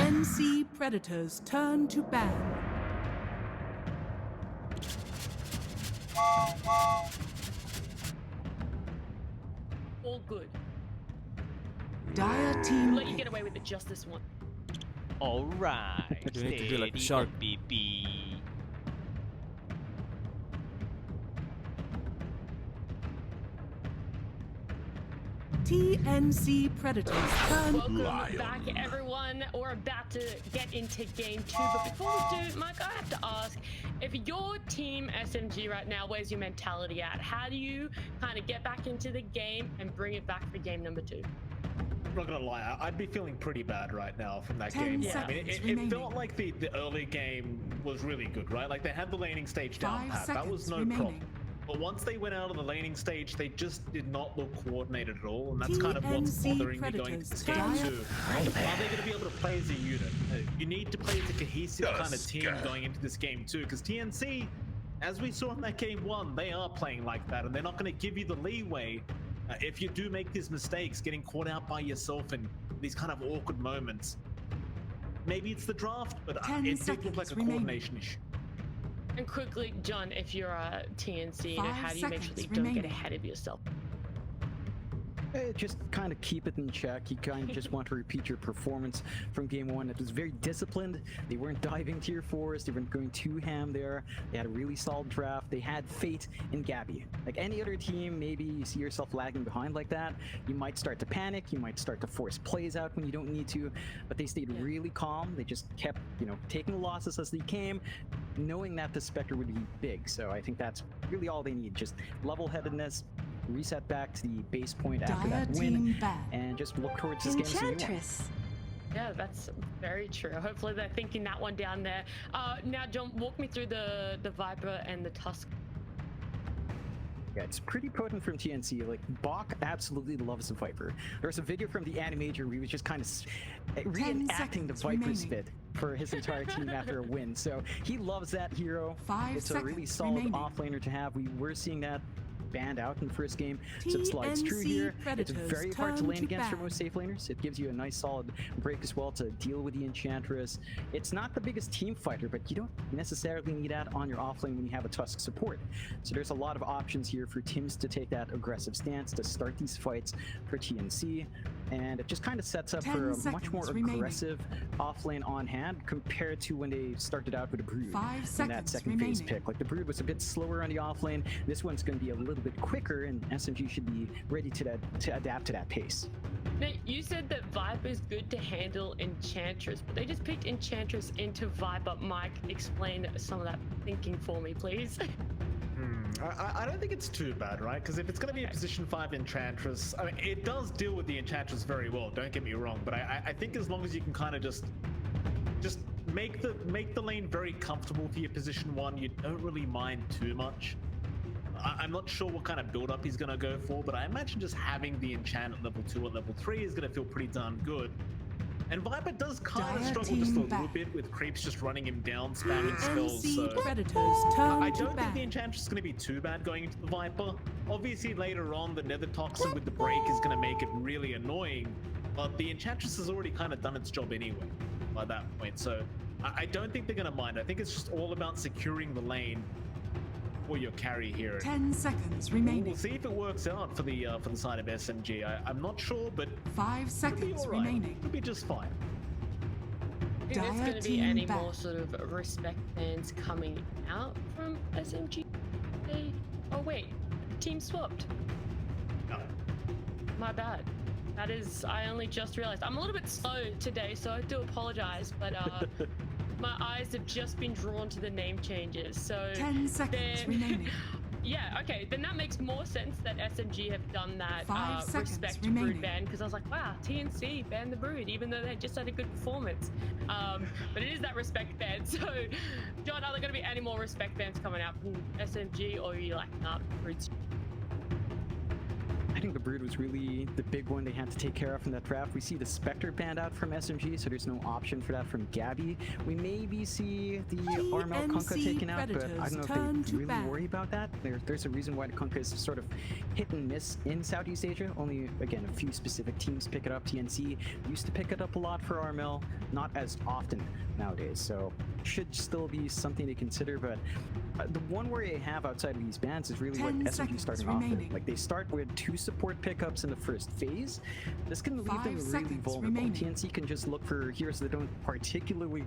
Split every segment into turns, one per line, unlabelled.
TNC Predators turn to ban.
All good.
Dire team.
Let you get away with it just this one.
All right.
You need to do like a
Steady
shark.
BB.
TNC Predators turn.
Welcome back, everyone. We're about to get into game 2, but before we do, Mike, I have to ask, if you're team SMG right now, where's your mentality at? How do you kind of get back into the game and bring it back for game number 2?
I'm not gonna lie, I'd be feeling pretty bad right now from that
10
game.
seconds
I mean, it
remaining.
felt like the early game was really good, right? Like they had the laning stage down
5
pat. That was
seconds
no
remaining.
problem. But once they went out of the laning stage, they just did not look coordinated at all, and that's kind of what's
TNC
bothering me going into this game
Predators.
too. Are they going to be able to play as a unit? You need to play as a cohesive kind of team going into this game too, because TNC, as we saw in that game 1, they are playing like that, and they're not going to give you the leeway if you do make these mistakes, getting caught out by yourself in these kind of awkward moments. Maybe it's the draft, but
10
it did look like a
seconds remaining.
coordination issue.
And quickly, John, if you're a TNC, you know,
5
how do you make sure
seconds
that you don't get
remaining.
ahead of yourself?
Just kind of keep it in check. You kind of just want to repeat your performance from game 1. It was very disciplined. They weren't diving to your forest. They weren't going too ham there. They had a really solid draft. They had faith in Gabby. Like any other team, maybe you see yourself lagging behind like that, you might start to panic. You might start to force plays out when you don't need to. But they stayed really calm. They just kept, taking the losses as they came, knowing that the Spectre would be big. So I think that's really all they need. Just level-headedness. Reset back to the base point after
Dire
that
team
win,
back.
and just look towards this game. So you won.
Enchantress.
Yeah, that's very true. Hopefully they're thinking that one down there. Now, John, walk me through the Viper and the Tusk.
Yeah, it's pretty potent from TNC. Like, Bach absolutely loves the Viper. There was a video from the animator where he was just kind of reenacting the
seconds
Viper
remaining.
spit for his entire team after a win. So he loves that hero.
5
It's a really
seconds
solid
remaining.
offlaner to have. We were seeing that banned out in the first game, so it slides true
TNC
here. It's
Predators
very hard to
turn
lane
to
against for
ban.
most safe laners. It gives you a nice solid break as well to deal with the Enchantress. It's not the biggest team fighter, but you don't necessarily need that on your offlane when you have a Tusk support. So there's a lot of options here for teams to take that aggressive stance to start these fights for TNC, and it just kind of sets up
10
for a much more
seconds remaining.
aggressive offlane on hand compared to when they started out with a Brood
5
in that
seconds
second phase
remaining.
pick. Like the Brood was a bit slower on the offlane. This one's going to be a little bit quicker, and SMG should be ready to adapt to that pace.
Now, you said that Viper is good to handle Enchantress, but they just picked Enchantress into Viper. Mike, explain some of that thinking for me, please.
I don't think it's too bad, right? Because if it's going to be a position 5 Enchantress, I mean, it does deal with the Enchantress very well, don't get me wrong, but I think as long as you can kind of just make the lane very comfortable for your position 1, you don't really mind too much. I'm not sure what kind of build-up he's going to go for, but I imagine just having the enchant at level 2 and level 3 is going to feel pretty darn good. And Viper does kind of
Dire
struggle
team
just a little
back.
bit with creeps just running him down, spamming spells.
TNC
So
Predators
I
turn
don't
to
think
ban.
the Enchantress is going to be too bad going into the Viper. Obviously, later on, the Nether Toxin with the break is going to make it really annoying, but the Enchantress has already kind of done its job anyway by that point. So I don't think they're going to mind. I think it's just all about securing the lane for your carry here.
10 seconds
We'll
remaining.
see if it works out for the side of SMG. I'm not sure, but
5
it'll be
seconds
all right.
remaining.
It'll be just fine.
Do you think there's
Dire
going to be
team
any
back.
more sort of respect fans coming out from SMG? Oh wait, team swapped.
No.
My bad. That is, I only just realized. I'm a little bit slow today, so I do apologize, but my eyes have just been drawn to the name changes. So
10 seconds
they're-
remaining.
Yeah, okay, then that makes more sense that SMG have done that
5 seconds
respect
remaining.
Brood ban, because I was like, wow, TNC banned the Brood, even though they just had a good performance. But it is that respect ban. So, John, are there going to be any more respect bans coming out from SMG, or are you like, nah, Brood's...
I think the Brood was really the big one they had to take care of in that draft. We see the Spectre banned out from SMG, so there's no option for that from Gabby. We maybe see the RML Kunkka
TNC
taken out, but I
Predators
don't know
turn
if
to
they really
ban.
worry about that. There's a reason why the Kunkka is sort of hit and miss in Southeast Asia. Only, again, a few specific teams pick it up. TNC used to pick it up a lot for RML, not as often nowadays, so should still be something to consider. But the one worry I have outside of these bans is really what
10
SMG
seconds
starting off with.
remaining.
Like, they start with 2 support pickups in the first phase. This can leave
5
them really
seconds
vulnerable.
remaining.
TNC can just look for heroes that don't particularly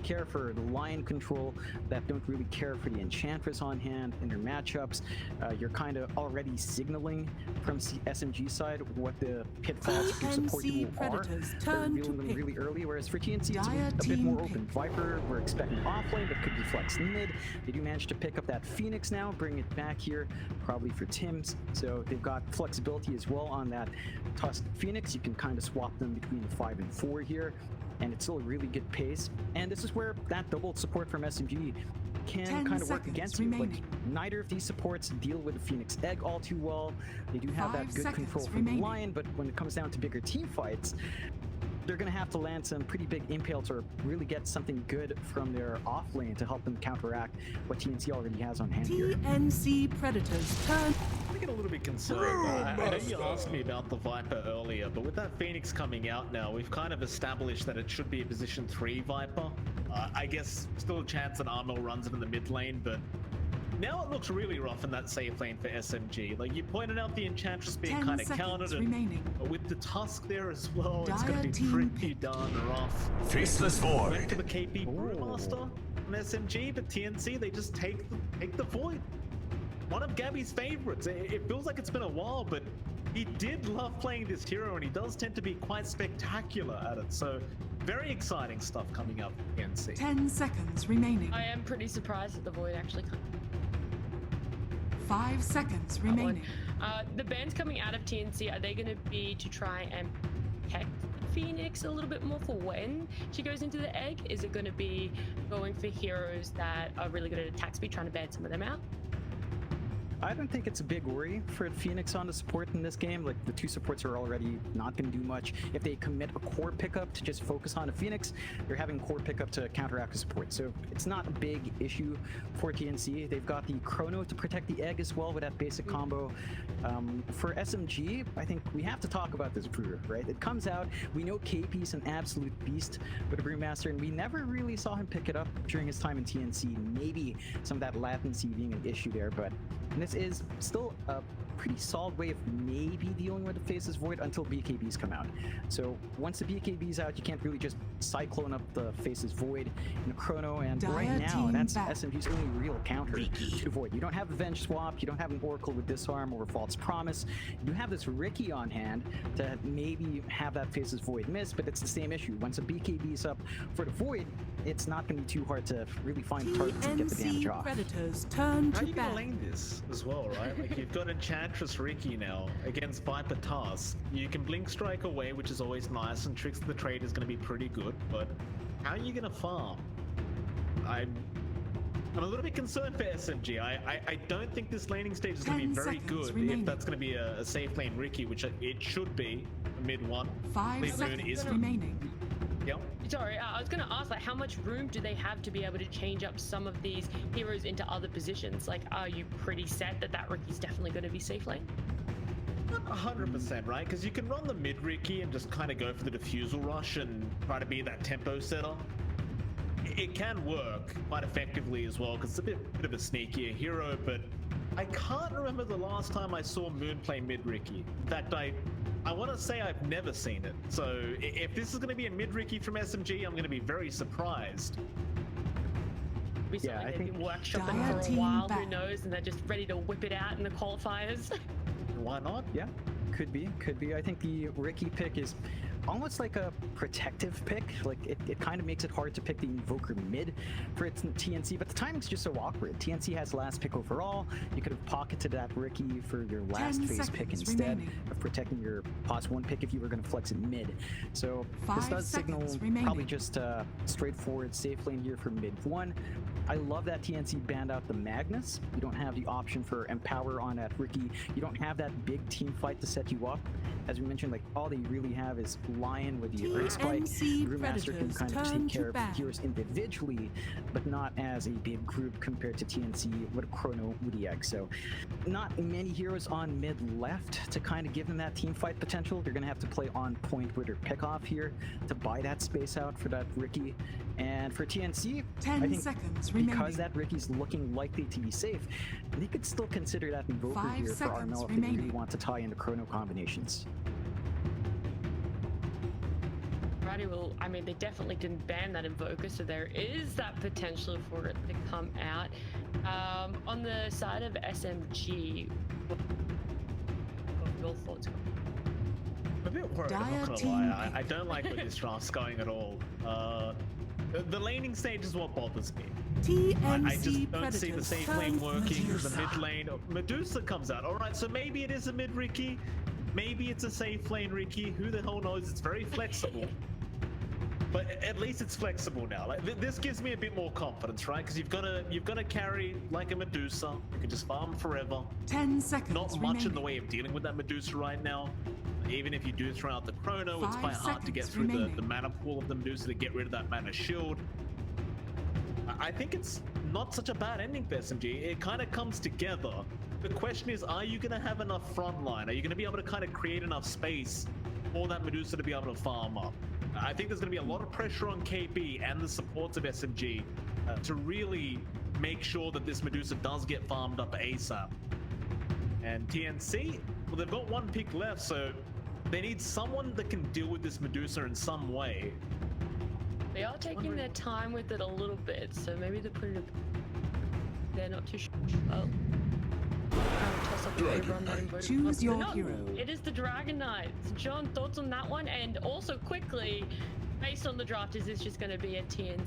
care for the Lion control, that don't really care for the Enchantress on hand in their matchups. You're kind of already signaling from SMG side what the pitfalls for support
TNC
duo are.
Predators
They're
turn to
revealing them
pick.
really early, whereas for TNC it's
Dire
a bit
team
more
pick.
open. Viper, we're expecting offlane, but could be flexed mid. They do manage to pick up that Phoenix now, bring it back here, probably for Tim's. So they've got flexibility as well on that Tusk Phoenix. You can kind of swap them between the 5 and 4 here, and it's still a really good pace. And this is where that doubled support from SMG can
10
kind of work
seconds
against you. Like,
remaining.
neither of these supports deal with the Phoenix Egg all too well. They do have
5
that good
seconds
control from
remaining.
the Lion, but when it comes down to bigger team fights, they're going to have to land some pretty big impales or really get something good from their off lane to help them counteract what TNC already has on hand here.
TNC Predators turn.
I get a little bit concerned. I know you asked me about the Viper earlier, but with that Phoenix coming out now, we've kind of established that it should be a position 3 Viper. I guess still a chance that Armel runs it in the mid lane, but now it looks really rough in that safe lane for SMG. Like, you pointed out the Enchantress being
10
kind of
seconds
countered, and
remaining.
with the Tusk there as well, it's
Dire
going to be
team
pretty
pick.
darn rough.
Faceless
Went to
Void.
the KP Brewmaster on SMG, but TNC, they just take the Void. One of Gabby's favorites. It feels like it's been a while, but he did love playing this hero, and he does tend to be quite spectacular at it. So, very exciting stuff coming up for TNC.
10 seconds remaining.
I am pretty surprised that the Void actually
5 seconds
that one.
remaining.
The bans coming out of TNC, are they going to be to try and protect Phoenix a little bit more for when she goes into the egg? Is it going to be going for heroes that are really good at attack speed, trying to ban some of them out?
I don't think it's a big worry for Phoenix on the support in this game. Like, the 2 supports are already not going to do much. If they commit a core pickup to just focus on a Phoenix, they're having core pickup to counteract the support. So it's not a big issue for TNC. They've got the Chrono to protect the egg as well with that basic combo. For SMG, I think we have to talk about this brewer, right? It comes out, we know KP's an absolute beast with a Brewmaster, and we never really saw him pick it up during his time in TNC. Maybe some of that latency being an issue there, but this is still a pretty solid way of maybe dealing with the Faceless Void until BKBs come out. So once the BKB's out, you can't really just Cyclone up the Faceless Void in a Chrono, and
Dire
right now,
team
that's
back.
SMG's only real counter to Void. You don't have Avenge Swap, you don't have an Oracle with Disarm or False Promise. You have this Ricky on hand to maybe have that Faceless Void miss, but it's the same issue. Once a BKB's up for the Void, it's not going to be too hard to really find targets and get the damage
TNC
off.
Predators turn
How are
to
you going to
ban.
lane this as well, right? Like, you've got Enchantress Ricky now against Viper Tusk. You can Blink Strike away, which is always nice, and Tricks of the Trade is going to be pretty good, but how are you going to farm? I'm a little bit concerned for SMG. I don't think this laning stage is going to be
10
very
seconds
good
remaining.
if that's going to be a safe lane Ricky, which it should be, a mid one.
5
Leave Moon
seconds
is
remaining.
Yep.
Sorry, I was going to ask, like, how much room do they have to be able to change up some of these heroes into other positions? Like, are you pretty set that Ricky's definitely going to be safe lane?
100%, right? Because you can run the mid Ricky and just kind of go for the diffusal rush and try to be that tempo setter. It can work quite effectively as well, because it's a bit of a sneakier hero, but I can't remember the last time I saw Moon play mid Ricky. In fact, I want to say I've never seen it. So if this is going to be a mid Ricky from SMG, I'm going to be very surprised.
Be
Yeah,
something
I
they've been
think
workshopping
Dire
for a
team
while, who
back.
knows, and they're just ready to whip it out in the qualifiers.
Why not?
Yeah. Could be. I think the Ricky pick is almost like a protective pick. Like it kind of makes it hard to pick the Invoker mid for its TNC, but the timing's just so awkward. TNC has last pick overall. You could have pocketed that Ricky for your last
10
phase pick
seconds
instead
remaining.
of protecting your pos 1 pick if you were going to flex it mid. So this
5
does signal
seconds remaining.
probably just straightforward safe lane here for mid 1. I love that TNC banned out the Magnus. You don't have the option for Empower on that Ricky. You don't have that big team fight to set you up. As we mentioned, like all they really have is Lion with the Earth Spike.
TNC
Brewmaster can
Predators
kind of
turn
take care
to
of
bat.
heroes individually, but not as a big group compared to TNC with Chrono Udiag. So not many heroes on mid left to kind of give them that team fight potential. They're going to have to play on point with their pick off here to buy that space out for that Ricky. And for TNC,
10
I think
seconds remaining.
because that Ricky's looking likely to be safe, they could still consider that Invoker
5
here for
seconds
Armel if they really
remaining.
want to tie into Chrono combinations.
Righty, well, I mean, they definitely didn't ban that Invoker, so there is that potential for it to come out. On the side of SMG, what are your thoughts?
I'm a bit worried, I'm not
Dire
gonna lie.
team
I don't like where this draft's going at all. The laning stage is what bothers me.
TNC
I just don't
Predators
see the safe
turn
lane working. The
Medusa.
mid lane, Medusa comes out. All right, so maybe it is a mid Ricky, maybe it's a safe lane Ricky. Who the hell knows? It's very flexible, but at least it's flexible now. Like this gives me a bit more confidence, right? Because you've got to carry like a Medusa. You can just farm forever.
10 seconds
Not much
remaining.
in the way of dealing with that Medusa right now. Even if you do throw out the Chrono, it's
5
quite hard to get
seconds
through the
remaining.
mana pool of the Medusa to get rid of that mana shield. I think it's not such a bad ending for SMG. It kind of comes together. The question is, are you going to have enough front line? Are you going to be able to kind of create enough space for that Medusa to be able to farm up? I think there's going to be a lot of pressure on KB and the supports of SMG to really make sure that this Medusa does get farmed up ASAP. And TNC, well, they've got one pick left, so they need someone that can deal with this Medusa in some way.
They are taking their time with it a little bit, so maybe they're putting it. They're not too sure. Oh. Toss up a favor on that Invoker.
Choose your
No,
hero.
It is the Dragon Knight. So John, thoughts on that one? And also quickly, based on the draft, is this just going to be a TNC?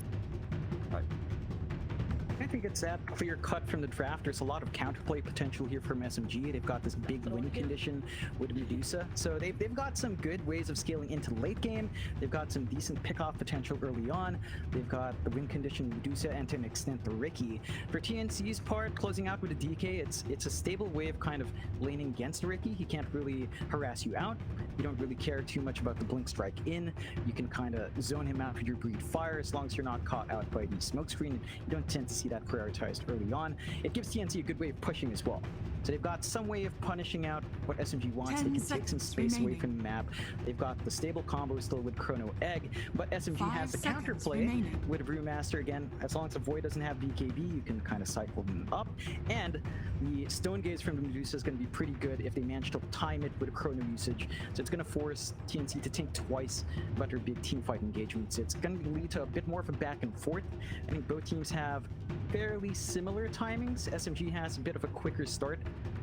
I think it's that clear cut from the draft. There's a lot of counterplay potential here from SMG. They've got this big win condition with Medusa. So they've got some good ways of scaling into late game. They've got some decent pick-off potential early on. They've got the win condition Medusa and to an extent the Ricky. For TNC's part, closing out with a DK, it's a stable way of kind of laning against Ricky. He can't really harass you out. You don't really care too much about the blink strike in. You can kind of zone him out with your breed fire as long as you're not caught out by the smoke screen. You don't tend to see that prioritized early on. It gives TNC a good way of pushing as well. So they've got some way of punishing out what SMG wants. They
10
can take some
seconds
space away
remaining.
from the map. They've got the stable combo still with Chrono Egg, but SMG
5
has the
seconds
counterplay
remaining.
with Brewmaster. Again, as long as the Void doesn't have BKB, you can kind of cycle them up. And the Stone Gaze from the Medusa is going to be pretty good if they manage to time it with Chrono usage. So it's going to force TNC to think twice about their big team fight engagements. It's going to lead to a bit more of a back and forth. I think both teams have fairly similar timings. SMG has a bit of a quicker start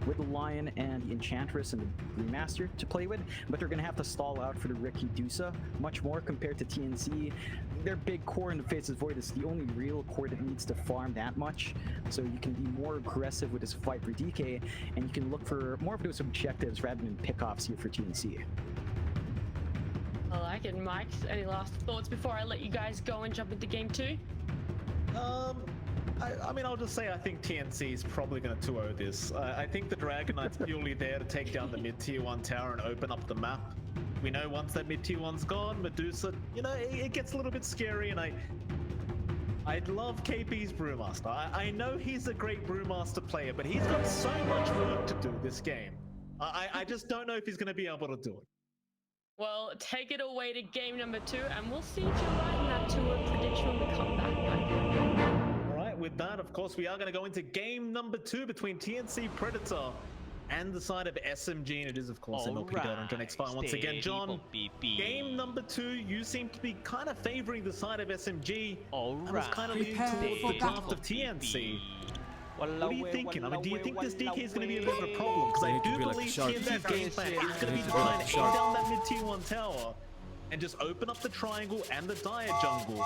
with the Lion and the Enchantress and the Brewmaster to play with, but they're going to have to stall out for the Ricky Medusa much more compared to TNC. Their big core in the Faces Void is the only real core that needs to farm that much, so you can be more aggressive with this fight for DK, and you can look for more of those objectives rather than pickoffs here for TNC.
I like it. Mike, any last thoughts before I let you guys go and jump into game 2?
I mean, I'll just say I think TNC is probably going to 2-0 this. I think the Dragon Knight's purely there to take down the mid-tier 1 tower and open up the map. We know once that mid-tier 1's gone, Medusa, you know, it gets a little bit scary, and I love KP's Brewmaster. I know he's a great Brewmaster player, but he's got so much work to do this game. I just don't know if he's going to be able to do it.
Well, take it away to game number 2, and we'll see if you're right in that 2-0 prediction when we come back.
With that, of course, we are going to go into game number 2 between TNC Predator and the side of SMG, and it is, of course, MLP Dota on Gen X5 once again. John, game number 2, you seem to be kind of favoring the side of SMG. I was kind of leaning towards the draft of TNC. What are you thinking? I mean, do you think this DK is going to be a bit of a problem? Because
They
I
need to
do
be like a
believe
shark.
TNC's game plan is going to
They
be
need
to
to be
try
like
and
a
aim
shark.
down that mid tier 1 tower and just open up the triangle and the dire jungle.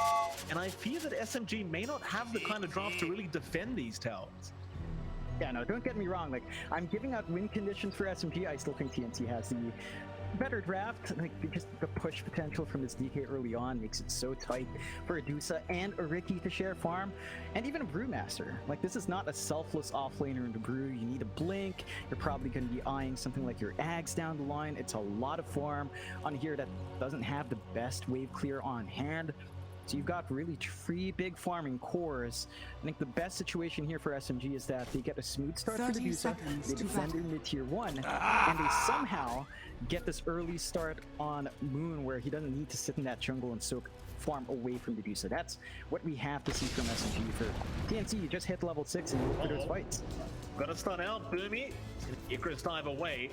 And I fear that SMG may not have the kind of draft to really defend these towers.
Yeah, no, don't get me wrong. Like, I'm giving out win conditions for SMG. I still think TNC has the better draft, like, because the push potential from this DK early on makes it so tight for a Medusa and a Ricky to share farm, and even a Brewmaster. Like, this is not a selfless offlaner in the Brew. You need a blink. You're probably going to be eyeing something like your Ags down the line. It's a lot of farm on here that doesn't have the best wave clear on hand. So you've got really 3 big farming cores. I think the best situation here for SMG is that they get a smooth start for the Medusa, they defend their mid-tier 1, and they somehow get this early start on Moon where he doesn't need to sit in that jungle and soak farm away from Medusa. That's what we have to see from SMG. For TNC, you just hit level 6 and you look for those fights.
Gotta start out, Boomy. Icarus dive away.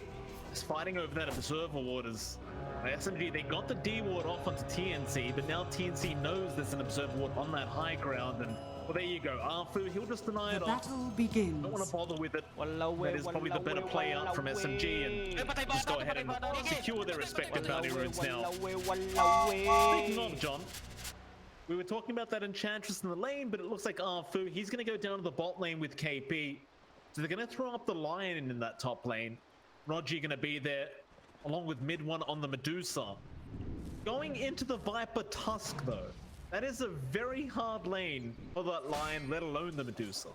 Just fighting over that observer waters. SMG, they got the D ward off onto TNC, but now TNC knows there's an observer ward on that high ground, and well, there you go. Arfu, he'll just deny
The
it off.
battle begins.
Don't want to bother with it. That is probably the better play out from SMG, and just go ahead and secure their respective bounty runes now. Speaking of, John, we were talking about that Enchantress in the lane, but it looks like Arfu, he's going to go down to the bot lane with KP. So they're going to throw up the Lion in that top lane. Roger going to be there, along with MidOne on the Medusa. Going into the Viper Tusk, though, that is a very hard lane for that Lion, let alone the Medusa.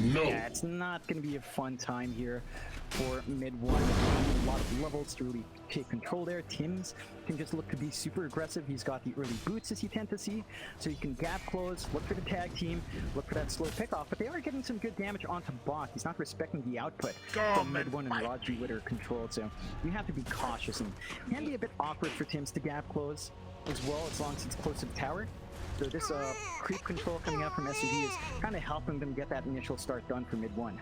No. Yeah, it's not going to be a fun time here for MidOne. A lot of levels to really take control there. Tim's can just look to be super aggressive. He's got the early boots, as you tend to see, so you can gap close, look for the tag team, look for that slow pickoff, but they are getting some good damage onto bot. He's not respecting the output from MidOne and Raji with her control, so you have to be cautious, and it can be a bit awkward for Tim's to gap close as well, as long as it's close to the tower. So this creep control coming out from SMG is kind of helping them get that initial start done for MidOne.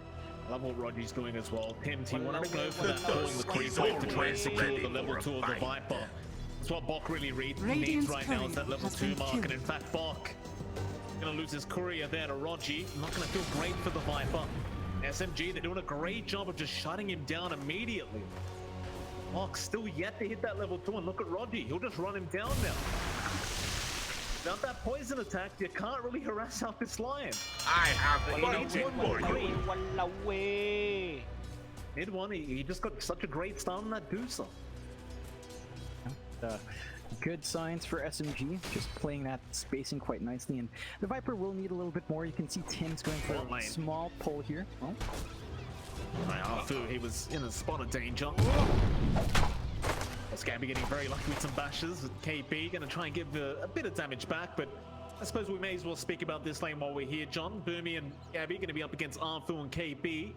I love what Roger's doing as well. Tim, he wanted to go for that pulling the creep wave to try and secure the level 2 of the Viper. That's what Bok really needs right now, is that level 2 mark. And in fact, Bok gonna lose his courier there to Roger. Not gonna feel great for the Viper. SMG, they're doing a great job of just shutting him down immediately. Bok still yet to hit that level 2, and look at Roger. He'll just run him down now. Without that poison attack, you can't really harass out this Lion.
I have
one more creep.
Away.
MidOne, he just got such a great start on that Medusa.
Good signs for SMG, just playing that spacing quite nicely, and the Viper will need a little bit more. You can see Tim's going for a small pull here. Oh.
Arfu, he was in a spot of danger. Scabby getting very lucky with some bashes. With KP gonna try and give a bit of damage back, but I suppose we may as well speak about this lane while we're here, John. Boomy and Gabby gonna be up against Arfu and KP.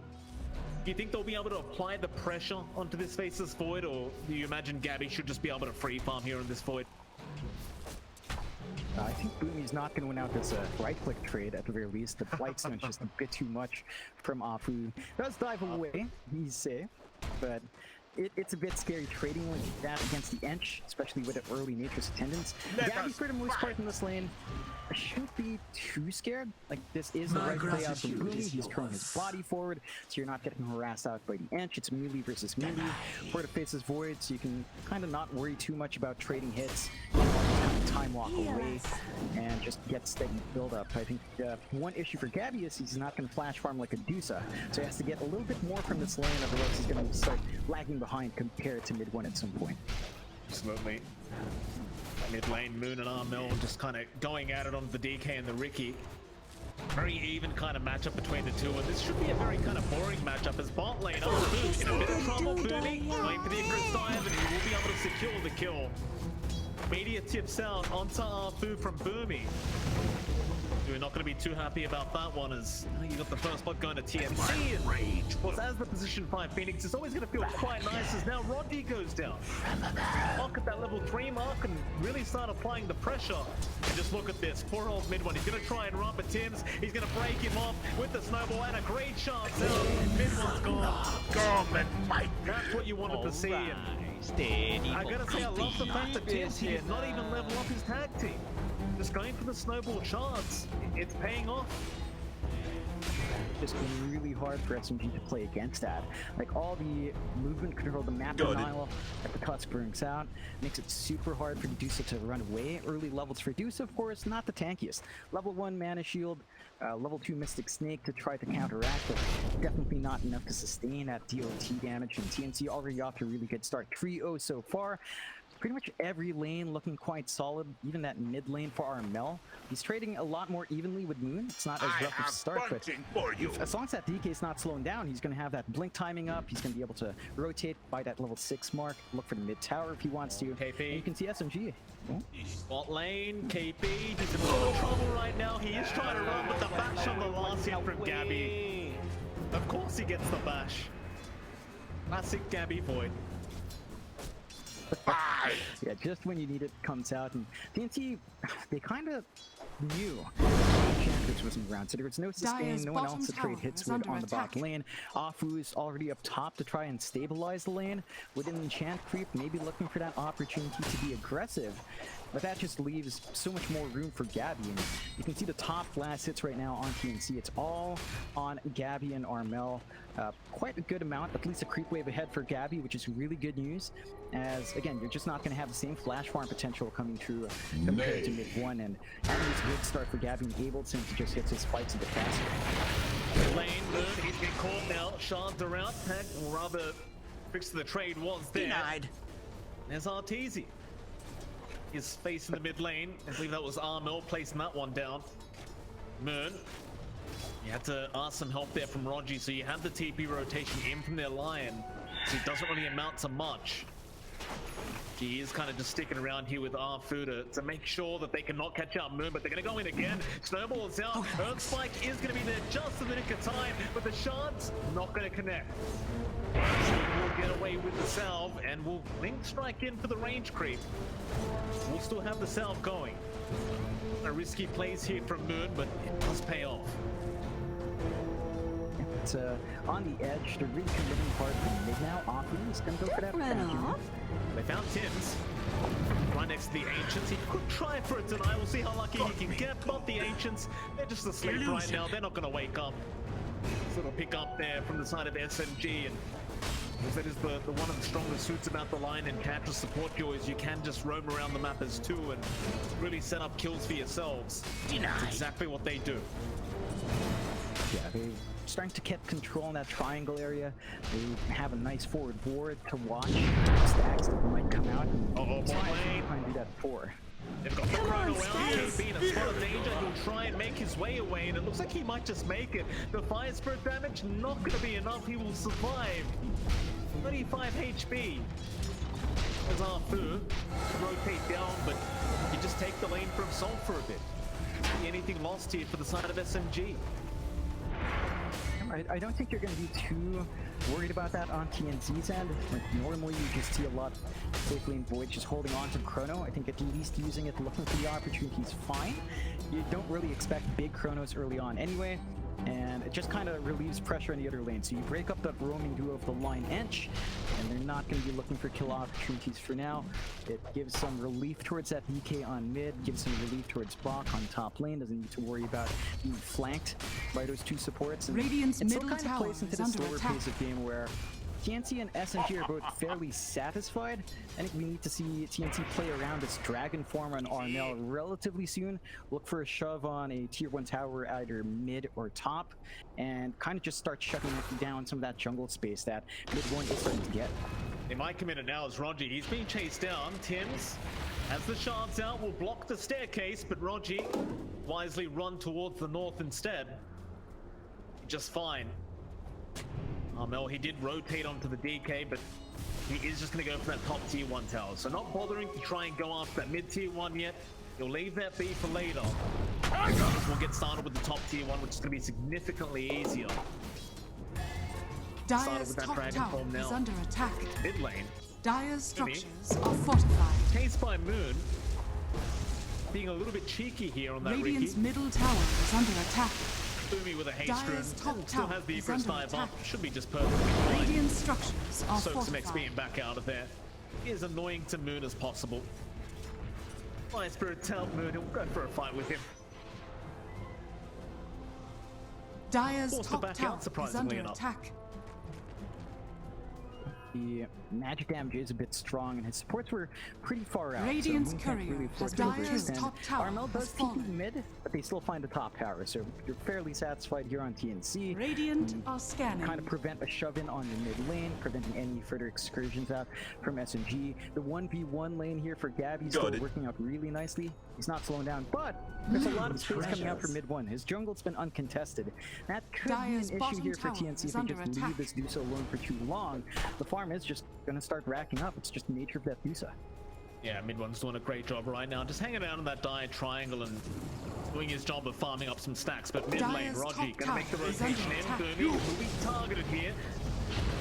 Do you think they'll be able to apply the pressure onto this Faceless Void, or do you imagine Gabby should just be able to free farm here in this Void?
I think Boomy's not going to win out this right-click trade at the very least. The Blightstone's just a bit too much from Afu. Does dive away, he's safe, but it's a bit scary trading with that against the Ench, especially with the early Nature's Attendance. Gabby, for the most part in this lane, shouldn't be too scared. Like, this is the right play out from Boomy. He's throwing his body forward, so you're not getting harassed out by the Ench. It's melee versus melee for the Faceless Void, so you can kind of not worry too much about trading hits. Time walk away and just get steady build up. I think one issue for Gabby is he's not going to flash farm like a Medusa, so he has to get a little bit more from this lane, otherwise he's going to start lagging behind compared to MidOne at some point.
Absolutely. Mid lane, Moon and Armel just kind of going at it on the DK and the Ricky. Very even kind of matchup between the two, and this should be a very kind of boring matchup as bot lane Arfu in a bit of trouble. Boomy going for the Icarus dive, and he will be able to secure the kill. Media tips out onto Arfu from Boomy. We're not going to be too happy about that one, as you got the first blood going to TNC. And well, as the position 5 Phoenix, it's always going to feel quite nice as now Rodney goes down. Look at that level 3 mark and really start applying the pressure. And just look at this, poor old MidOne. He's going to try and run, but Tim's, he's going to break him off with the snowball, and a great chance now. MidOne's gone. That's what you wanted to see. And I gotta say, I love the fact that Tim's here not even level up his tag team. Just going for the snowball charts. It's paying off.
just really hard for SMG to play against that. Like all the movement control, the map denial at the cuts brings out, makes it super hard for Medusa to run away. Early levels for Medusa, of course, not the tankiest. Level 1 Mana Shield, level 2 Mystic Snake to try to counteract, but definitely not enough to sustain that DOT damage. And TNC already off to a really good start. 3-0 so far. Pretty much every lane looking quite solid, even that mid lane for Armel. He's trading a lot more evenly with Moon. It's not as rough of a start, but as long as that DK is not slowing down, he's going to have that blink timing up. He's going to be able to rotate by that level 6 mark, look for the mid tower if he wants to.
KP.
And you can see SMG. Oh.
Bot lane, KP, he's in a lot of trouble right now. He is trying to run with the bash on the last hit from Gabby. Of course he gets the bash. Classic Gabby Void.
Yeah, just when you need it comes out, and TNC, they kind of knew Enchantress wasn't around, so there was no sustain, no one else to trade hits with on the bot lane. Afu's already up top to try and stabilize the lane with an enchant creep, maybe looking for that opportunity to be aggressive. But that just leaves so much more room for Gabby, and you can see the top last hits right now on TNC. It's all on Gabby and Armel. Quite a good amount, at least a creep wave ahead for Gabby, which is really good news. As, again, you're just not going to have the same flash farm potential coming through compared to MidOne, and having this good start for Gabby enabled him to just hit his spikes a bit faster.
Lane, Moon, he's getting caught now. Shards around, Pack, or rather, fix the trade was there.
Denied.
There's Arteezy. His face in the mid lane. I believe that was Armel placing that one down. Moon. You had to ask some help there from Roger, so you have the TP rotation in from their Lion. So it doesn't really amount to much. He is kind of just sticking around here with Arfu to make sure that they cannot catch out Moon, but they're going to go in again. Snowball's out. Earth Spike is going to be there just in the nick of time, but the shards not going to connect. So we'll get away with the salve, and we'll link strike in for the range creep. We'll still have the salve going. A risky plays here from Moon, but it does pay off.
It's on the edge. They're really committing hard for mid now. Afu is going to go for that vacuum.
They found Tim's right next to the Ancients. He could try for a deny. We'll see how lucky he can get. But the Ancients, they're just asleep right now. They're not going to wake up. This little pick up there from the side of SMG, and that is the one of the strongest suits about the line and counter support is you can just roam around the map as two and really set up kills for yourselves. That's exactly what they do.
Yeah, they're starting to get control in that triangle area. They have a nice forward board to watch. Stacks that might come out. And try and do that for.
They've got the chrono out. KB in a spot of danger. He'll try and make his way away, and it looks like he might just make it. The fire spirit damage not going to be enough. He will survive. 35 HP. There's Arfu. Rotate down, but you just take the lane for himself for a bit. See anything lost here for the side of SMG?
I don't think you're going to be too worried about that on TNC's end. Like, normally you just see a lot of safe lane Void just holding on to Chrono. I think at least using it, looking for the opportunity is fine. You don't really expect big Chronos early on anyway, and it just kind of relieves pressure in the other lane. So you break up that roaming duo of the line Ench, and they're not going to be looking for kill opportunities for now. It gives some relief towards that DK on mid, gives some relief towards Bach on top lane, doesn't need to worry about being flanked by those two supports. And
Radiant's
it still
middle
kind of
tower
plays into
is
the
under
slower
attack.
pace of game where TNC and SMG are both fairly satisfied. I think we need to see TNC play around this dragon form on Armel relatively soon. Look for a shove on a tier 1 tower either mid or top, and kind of just start shutting down some of that jungle space that MidOne is starting to get.
They might come in and now as Roger. He's being chased down. Tim's, as the shards out, will block the staircase, but Roger wisely run towards the north instead. Just fine. Armel, he did rotate onto the DK, but he is just going to go for that top tier 1 tower. So not bothering to try and go after that mid tier 1 yet. He'll leave that B for later. We'll get started with the top tier 1, which is going to be significantly easier.
Dire's top tower is under attack.
Mid lane.
Dire's structures are fortified.
Chased by Moon. Being a little bit cheeky here on that
Radiant's
Ricky.
middle tower is under attack.
Boomy with a haste
Dire's
rune.
top
Still
tower
has the
is
first
under
dive up.
attack.
Should be just perfectly fine.
Radiant structures are
Soak some
fortified.
XP and back out of there. As annoying to Moon as possible. Fire Spirit tell Moon he'll go for a fight with him.
Dire's
Forced to
top
back
tower
out,
is
surprisingly
under
enough.
attack.
The magic damage is a bit strong, and his supports were pretty far out.
Radiant's
so Moon can't
courier
afford
has
to
Dire's
overextend.
top tower
Armel
has
does TP
fallen.
mid, but they still find the top tower, so you're fairly satisfied here on TNC.
Radiant are scanning.
Kind of prevent a shove-in on the mid lane, preventing any further excursions out from SMG. The 1v1 lane here for Gabby's still working out really nicely. He's not slowing down, but there's a lot of space coming out from MidOne. His jungle's been uncontested. That could
Dire's
be an issue
bottom
here for
tower
TNC
is
if they
under
just
attack.
leave this Medusa alone for too long. The farm is just going to start racking up. It's just the nature of that Medusa.
Yeah, MidOne's doing a great job right now, just hanging out in that dire triangle and doing his job of farming up some stacks. But mid lane,
Dire's
Rogi
top
gonna make the
tower is
rotation
under
in.
attack.
Boomy will be targeted here.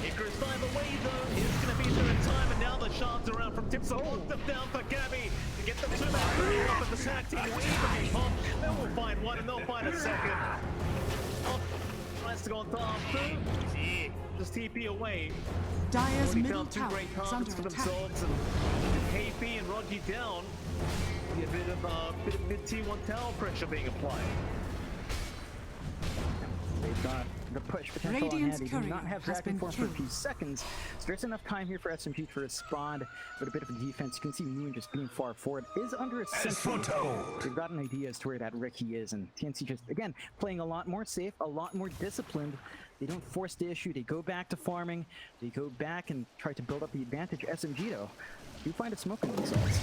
Icarus either way though, is gonna be there in time, and now the shards around from Tips will lock them down for Gabby to get the two-man battle up, and the tag team will even be popped. They will find one and they'll find a second. Oh, tries to go on top two. Just TP away.
Dire's
Already
middle
found two
tower
great
is under
targets for
attack.
themselves, and KP and Rogi down. A bit of mid T1 tower pressure being applied.
They've got the push potential
Radiant's
on hand. They do
courier
not have
has
Dragon
been
Form for a
killed.
few seconds, so there's enough time here for SMG to respond with a bit of a defense. You can see Moon just being far forward. Is under a sentry. They've got an idea as to where that Ricky is, and TNC just, again, playing a lot more safe, a lot more disciplined. They don't force the issue. They go back to farming. They go back and try to build up the advantage. SMG, though, do find it smoking themselves.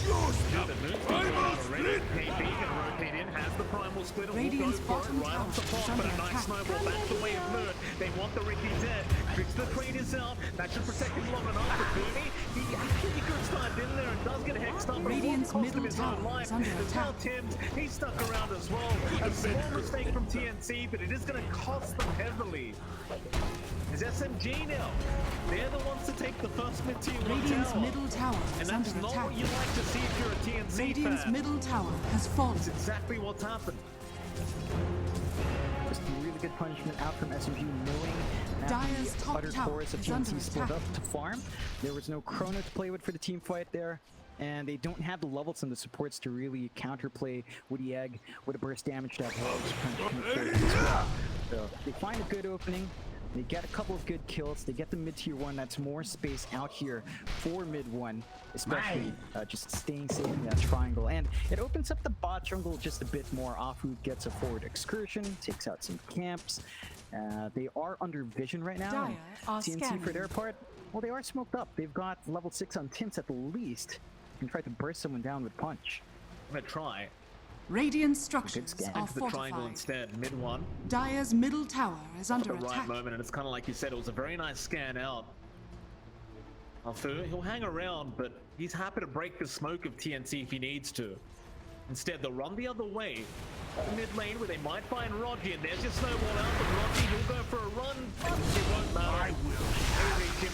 Now the moon's been going out already. KP can rotate in, has the primal split, and will go
Radiant's
for it
bottom
right off the
tower is
top, but a
under
nice
attack.
snowball back the way of Moon. They want the Ricky dead. Tricks the traders out. That should protect him long enough for Boomy. He actually could start in there and does get hexed up, but it
Radiant's
won't cost him
middle
his own
tower
life.
is under
There's now
attack.
Tim's. He's stuck around as well. A small mistake from TNC, but it is going to cost them heavily. Is SMG now. They're the ones to take the first mid tier
Radiant's
tower.
middle tower
And
is
that's
under
not
attack.
what you like to see if you're a TNC
Radiant's
fan.
middle tower has fallen.
It's exactly what's happened.
Just a really good punishment out from SMG, knowing that
Dire's
the
top
utter
tower
chorus of
is under
TNC split
attack.
up to farm. There was no chrono to play with for the team fight there, and they don't have the levels and the supports to really counterplay Woody Egg with a burst damage that helps punch as well. So they find a good opening. They get a couple of good kills. They get the mid-tier one. That's more space out here for MidOne, especially just staying safe in that triangle. And it opens up the bot jungle just a bit more. Afu gets a forward excursion, takes out some camps. They are under vision right now.
Dire
and
are
TNC for
scanning.
their part, well, they are smoked up. They've got level 6 on Timps at the least. And try to burst someone down with punch.
I'm gonna try.
Radiant structures
scan.
are
Into the triangle
fortified.
instead. Mid one.
Dire's middle tower is
At
under
the right
attack.
moment, and it's kind of like you said, it was a very nice scan out. Afu, he'll hang around, but he's happy to break the smoke of TNC if he needs to. Instead, they'll run the other way. Mid lane where they might find Rogi, and there's your snowball out, but Rogi will go for a run, but it won't matter. I will.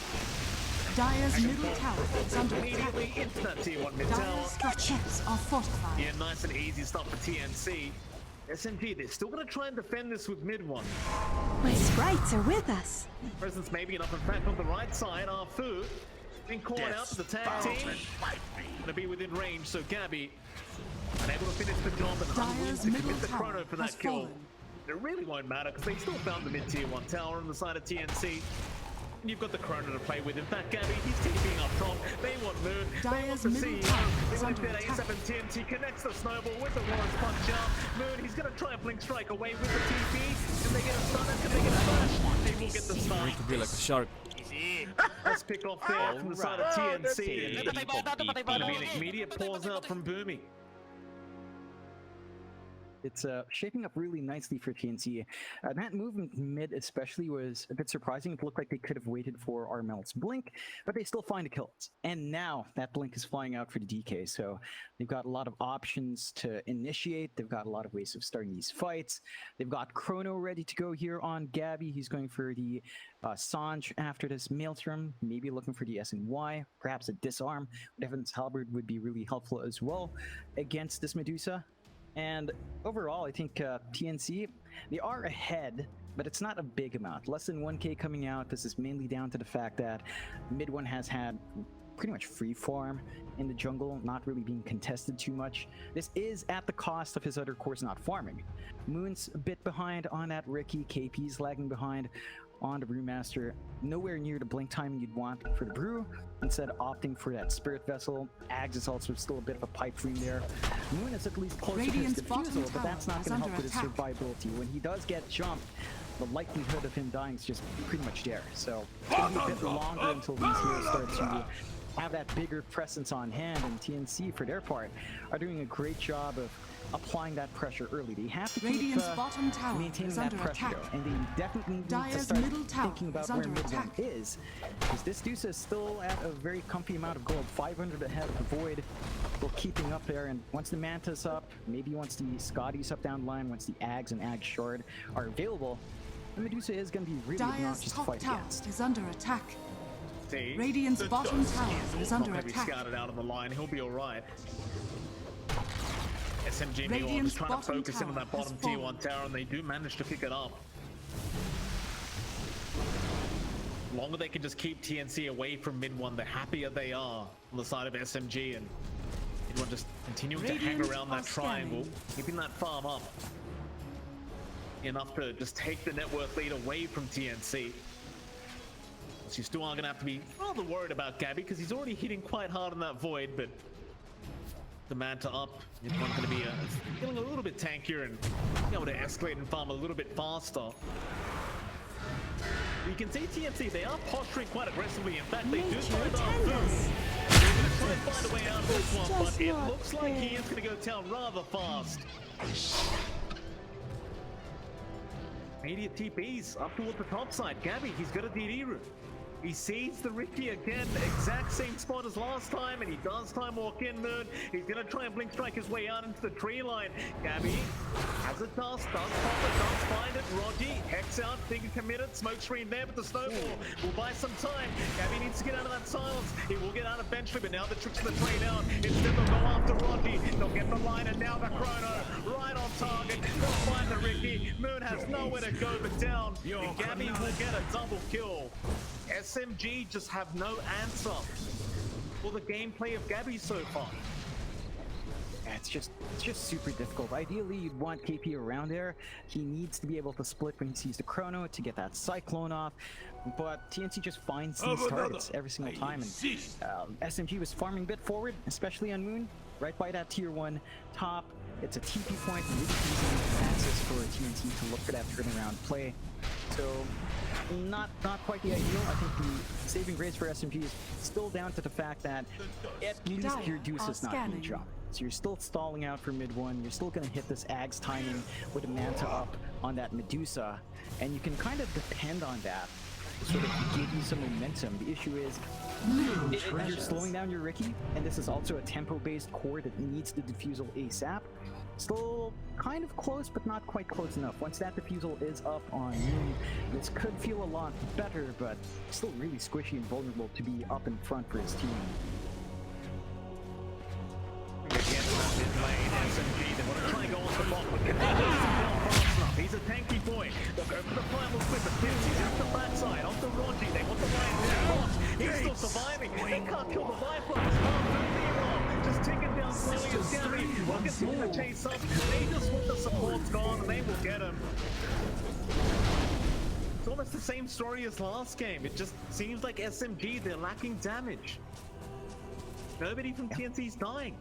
Dire's middle tower is under attack.
Immediately into that tier 1 mid tower.
Dire's structures are fortified.
Yeah, nice and easy stuff for TNC. SMG, they're still going to try and defend this with mid one.
My sprites are with us.
Presence maybe enough. In fact, on the right side, Afu being caught out to the tag team. Going to be within range, so Gabby unable to finish the job and unwilling
Dire's
to
middle
commit the
tower
chrono for
has
that kill.
fallen.
It really won't matter because they still found the mid tier 1 tower on the side of TNC. And you've got the chrono to play with. In fact, Gabby, he's TPing up top. They want Moon. They want
Dire's
the
middle
CEO.
tower
They
is
want
under
that
attack.
A7 TNT. Connects the snowball with the Warren's punch out. Moon, he's going to try and blink strike away with the TP. Can they get a stunner? Can they get a flash? They will get the stun.
To be like a shark.
Let's pick off there from the side of TNC. Going to be an immediate pause out from Boomy.
It's shaping up really nicely for TNC. That movement mid especially was a bit surprising. It looked like they could have waited for Armel's blink, but they still find the kills. And now that blink is flying out for the DK, so they've got a lot of options to initiate. They've got a lot of ways of starting these fights. They've got Chrono ready to go here on Gabby. He's going for the Sanj after this Maelstrom, maybe looking for the SNY, perhaps a disarm. Devon's Halberd would be really helpful as well against this Medusa. And overall, I think TNC, they are ahead, but it's not a big amount. Less than 1k coming out. This is mainly down to the fact that MidOne has had pretty much free farm in the jungle, not really being contested too much. This is at the cost of his other cores not farming. Moon's a bit behind on that Ricky, KP's lagging behind on the Brewmaster, nowhere near the blink timing you'd want for the Brew, instead opting for that Spirit Vessel. Ags is also still a bit of a pipe dream there. Moon is at least closer to his
Radiant's bottom
defusal, but that's
tower
not
is
going to help
under
with his
attack.
survivability. When he does get jumped, the likelihood of him dying is just pretty much there. So it's going to be a bit longer until these heroes start to have that bigger presence on hand, and TNC, for their part, are doing a great job of applying that pressure early. They have to keep
Radiant's bottom tower
maintaining
is
that
under
pressure,
attack.
though, and they definitely need to
Dire's
start
middle tower
thinking about
is
where
under
MidOne
attack.
is, because this Medusa is still at a very comfy amount of gold, 500 ahead of the Void, still keeping up there, and once the Manta's up, maybe once the Scotty's up down the line, once the Ags and Ag Shard are available, the Medusa is going to be really
Dire's
obnoxious to
top
fight
tower
against.
is under attack.
See?
Radiant's
The
bottom
Dust
tower
is
is
not
under
gonna be
attack.
scouted out of the line. He'll be all right. SMG meanwhile
Radiant's
just trying to
bottom
focus in on
tower
that bottom
has
tier
fallen.
1 tower, and they do manage to pick it up. The longer they can just keep TNC away from MidOne, the happier they are on the side of SMG, and MidOne just continuing to hang
Radiant
around
are
that triangle,
scanning.
keeping that farm up. Enough to just take the net worth lead away from TNC. So you still are going to have to be rather worried about Gabby, because he's already hitting quite hard on that Void, but the Manta up, MidOne going to be feeling a little bit tankier and be able to escalate and farm a little bit faster. You can see TNC, they are posturing quite aggressively. In fact, they do
Nature
find
attend us.
They're going to try and find a way out of this
It's
one, but
just
it
not
looks like he
fair.
is going to go down rather fast. Immediate TPs up towards the top side. Gabby, he's got a DD route. He sees the Ricky again, exact same spot as last time, and he does time walk in Moon. He's gonna try and blink strike his way out into the tree line. Gabby has a dust, does pop it, does find it. Rogi, Hex out, finger committed, smoke screen there, but the snowball will buy some time. Gabby needs to get out of that silence. He will get out eventually, but now the tricks of the trade out. Instead they'll go after Rogi. They'll get the line, and now the chrono right on target. They'll find the Ricky. Moon has nowhere to go but down. And Gabby will get a double kill. SMG just have no answer for the gameplay of Gabby so far.
Yeah, it's just super difficult. Ideally, you'd want KP around there. He needs to be able to split when he sees the chrono to get that cyclone off. But TNC just finds these targets every single time. And SMG was farming a bit forward, especially on Moon, right by that tier 1 top. It's a TP point, really easy access for TNC to look for that turnaround play. So not quite the ideal. I think the saving grace for SMG is still down to the fact that at least
Dire
your Deuce
are
is not being
scanning.
dropped. So you're still stalling out for MidOne. You're still going to hit this Ag's timing with a Manta up on that Medusa, and you can kind of depend on that to sort of give you some momentum. The issue is you're slowing down your Ricky, and this is also a tempo-based core that needs the defusal ASAP. Still kind of close, but not quite close enough. Once that defusal is up on Moon, this could feel a lot better, but still really squishy and vulnerable to be up in front for his team.
Again, that mid lane, SMG, they want to try and go off the block, but Canelo isn't down fast enough. He's a tanky boy. They'll go for the primal flip, but Tinsey's out the backside, onto Rogi. They want the line down. He's still surviving. They can't kill the Viper. Just taking down slowly as Gabby will continue to chase up. They just want the support's gone, and they will get him. It's almost the same story as last game. It just seems like SMG, they're lacking damage. Nobody from TNC's dying.